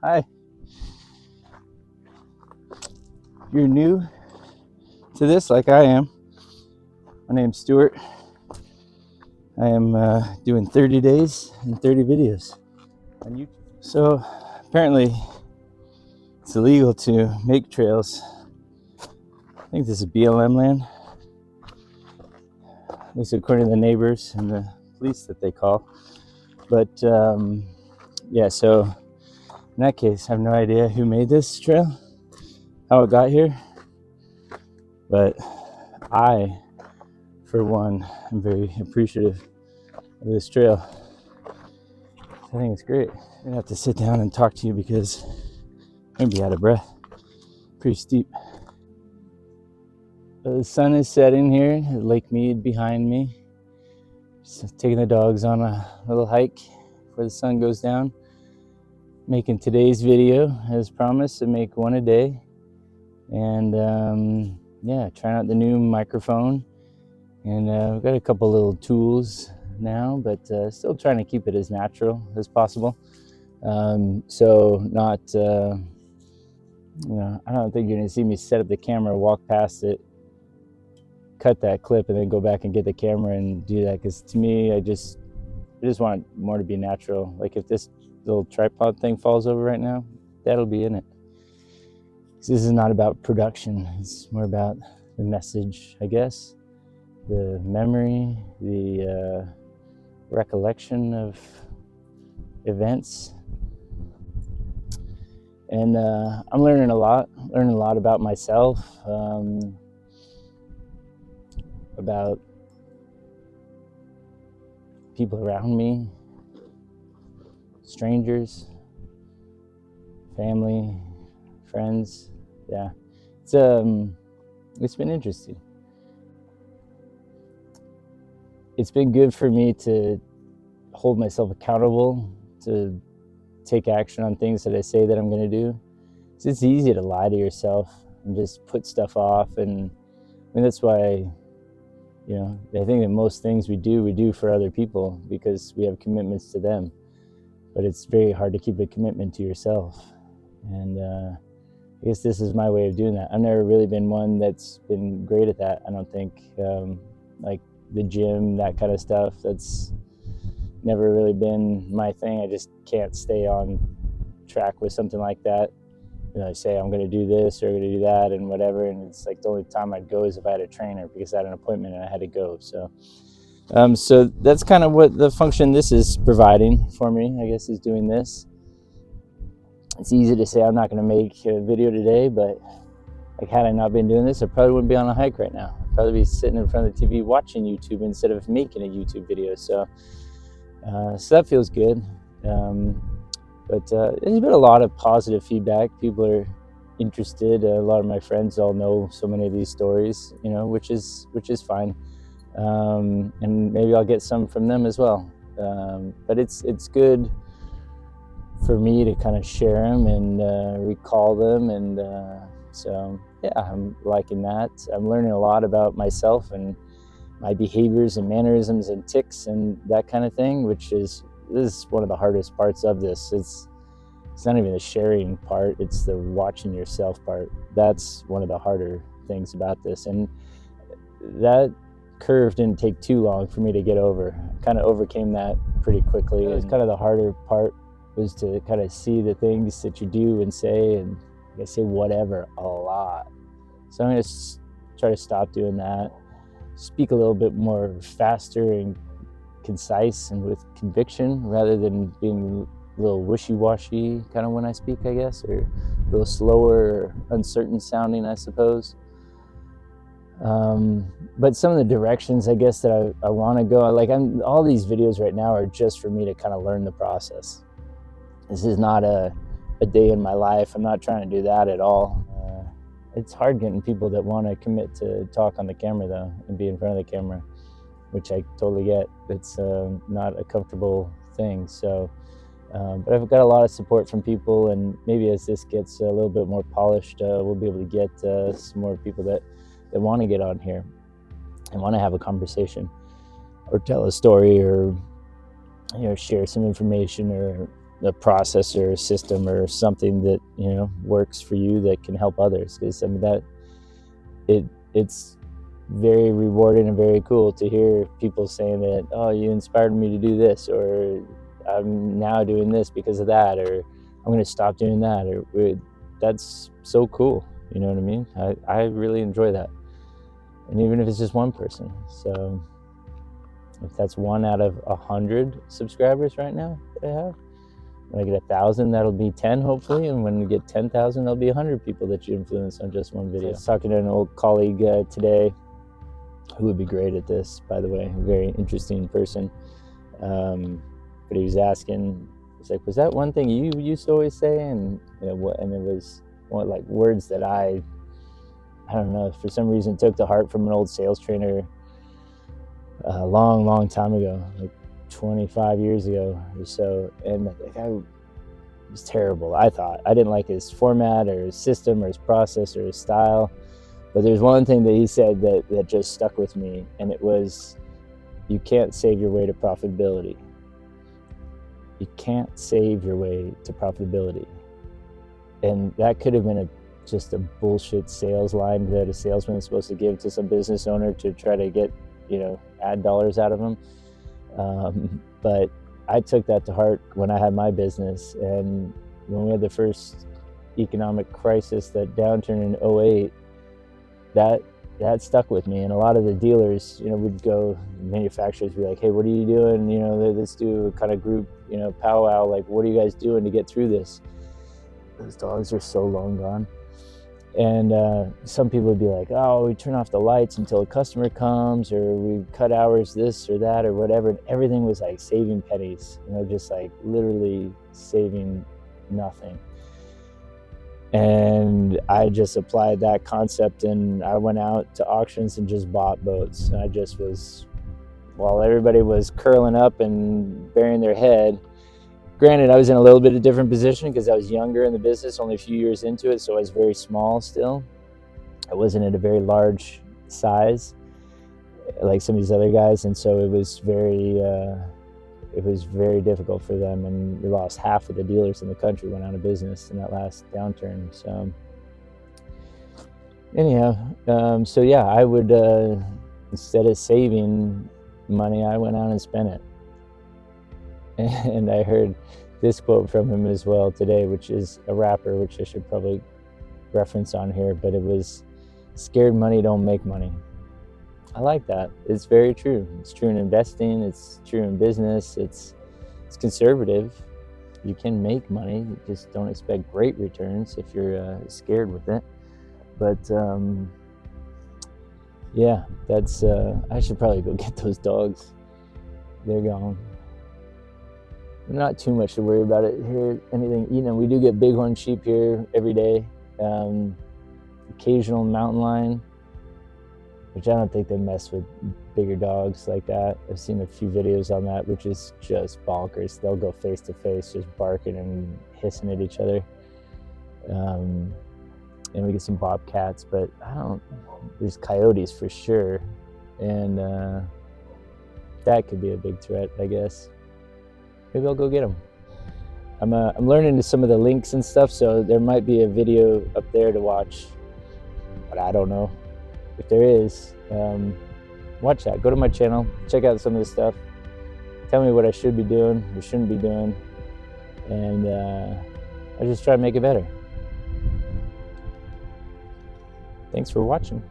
Hi. If you're new to this, like I am, my name's Stuart. I am doing 30 days and 30 videos on YouTube. So apparently it's illegal to make trails. I think this is BLM land, at least according to the neighbors and the police that they call. But yeah, so in that case, I have no idea who made this trail, how it got here. But I, for one, am very appreciative of this trail. I think it's great. I'm gonna have to sit down and talk to you because I'm gonna be out of breath. Pretty steep. The sun is setting here, Lake Mead behind me. Just taking the dogs on a little hike before the sun goes down. Making today's video as promised to make one a day. And yeah, trying out the new microphone. And we've got a couple little tools now, but still trying to keep it as natural as possible. So not, I don't think you're gonna see me set up the camera, walk past it, cut that clip, and then go back and get the camera and do that. Because to me, I just want more to be natural. Like if this little tripod thing falls over right now, that'll be in it. This is not about production. It's more about the message, I guess, the memory, the recollection of events. And I'm learning a lot about myself, about people around me, strangers, family, friends. Yeah, it's been interesting. It's been good for me to hold myself accountable, to take action on things that I say that I'm going to do. It's easy to lie to yourself and just put stuff off. And I mean, that's why, I think that most things we do for other people because we have commitments to them. But it's very hard to keep a commitment to yourself. And I guess this is my way of doing that. I've never really been one that's been great at that. I don't think, like the gym, that kind of stuff, that's never really been my thing. I just can't stay on track with something like that. I say I'm going to do this or I'm going to do that and whatever, and it's like the only time I'd go is if I had a trainer because I had an appointment and I had to go. So so that's kind of what the function this is providing for me, I guess, is doing this. It's easy to say I'm not going to make a video today, but like had I not been doing this, I probably wouldn't be on a hike right now. I'd probably be sitting in front of the TV watching YouTube instead of making a YouTube video. So so that feels good. But there's been a lot of positive feedback. People are interested. A lot of my friends all know so many of these stories, which is fine. And maybe I'll get some from them as well. But it's good for me to kind of share them and recall them. And so, yeah, I'm liking that. I'm learning a lot about myself and my behaviors and mannerisms and tics and that kind of thing, which is one of the hardest parts of this. It's not even the sharing part, it's the watching yourself part. That's one of the harder things about this. And that curve didn't take too long for me to get over. I kind of overcame that pretty quickly. It was kind of the harder part, was to kind of see the things that you do and say, and I say whatever a lot. So I'm going to try to stop doing that. Speak a little bit more faster and concise and with conviction rather than being a little wishy-washy kind of when I speak, I guess, or a little slower or uncertain sounding, I suppose. But some of the directions, I guess, that I want to go, like all these videos right now are just for me to kind of learn the process. This is not a day in my life. I'm not trying to do that at all. It's hard getting people that want to commit to talk on the camera, though, and be in front of the camera, which I totally get. It's not a comfortable thing. So, but I've got a lot of support from people, and maybe as this gets a little bit more polished, we'll be able to get some more people that want to get on here and want to have a conversation or tell a story or share some information or a process or a system or something that, you know, works for you that can help others. Because I mean, that it's very rewarding and very cool to hear people saying that, oh, you inspired me to do this, or I'm now doing this because of that, or I'm going to stop doing that, or that's so cool. You know what I mean? I really enjoy that. And even if it's just one person. So if that's 1 out of 100 subscribers right now that I have, when I get 1,000, that'll be 10 hopefully, and when we get 10,000, there'll be 100 people that you influence on just one video. I was talking to an old colleague today who would be great at this, by the way, a very interesting person. But he was asking, he's like, was that one thing you used to always say? And you know, what? And it was one, like words that I don't know, for some reason took to heart from an old sales trainer a long time ago, like 25 years ago or so. And the guy was terrible. I thought I didn't like his format or his system or his process or his style. But there's one thing that he said that just stuck with me, and it was, you can't save your way to profitability. You can't save your way to profitability. And that could have been just a bullshit sales line that a salesman is supposed to give to some business owner to try to get, you know, ad dollars out of them. But I took that to heart when I had my business, and when we had the first economic crisis, that downturn in 2008, that stuck with me. And a lot of the dealers, you know, would go, manufacturers would be like, hey, what are you doing? You know, let's do a kind of group, you know, powwow, like, what are you guys doing to get through this? Those dogs are so long gone. And some people would be like, oh, we turn off the lights until a customer comes, or we cut hours this or that or whatever. And everything was like saving pennies, you know, just like literally saving nothing. And I just applied that concept, and I went out to auctions and just bought boats. And I just was, while everybody was curling up and burying their head, granted, I was in a little bit of different position because I was younger in the business, only a few years into it, so I was very small still. I wasn't at a very large size like some of these other guys, and so it was very difficult for them, and we lost half of the dealers in the country went out of business in that last downturn. So anyhow, so yeah, I would, instead of saving money, I went out and spent it. And I heard this quote from him as well today, which is a rapper, which I should probably reference on here, but it was, scared money don't make money. I like that. It's very true. It's true in investing. It's true in business. It's conservative. You can make money. You just don't expect great returns if you're scared with it. But yeah, that's, I should probably go get those dogs. They're gone. Not too much to worry about it here. Anything, you know, we do get bighorn sheep here every day. Occasional mountain lion, which I don't think they mess with bigger dogs like that. I've seen a few videos on that, which is just bonkers. They'll go face to face, just barking and hissing at each other. And we get some bobcats, but there's coyotes for sure. And that could be a big threat, I guess. Maybe I'll go get them. I'm learning some of the links and stuff, so there might be a video up there to watch, but I don't know. If there is, watch that. Go to my channel, check out some of the stuff. Tell me what I should be doing or shouldn't be doing, and I just try to make it better. Thanks for watching.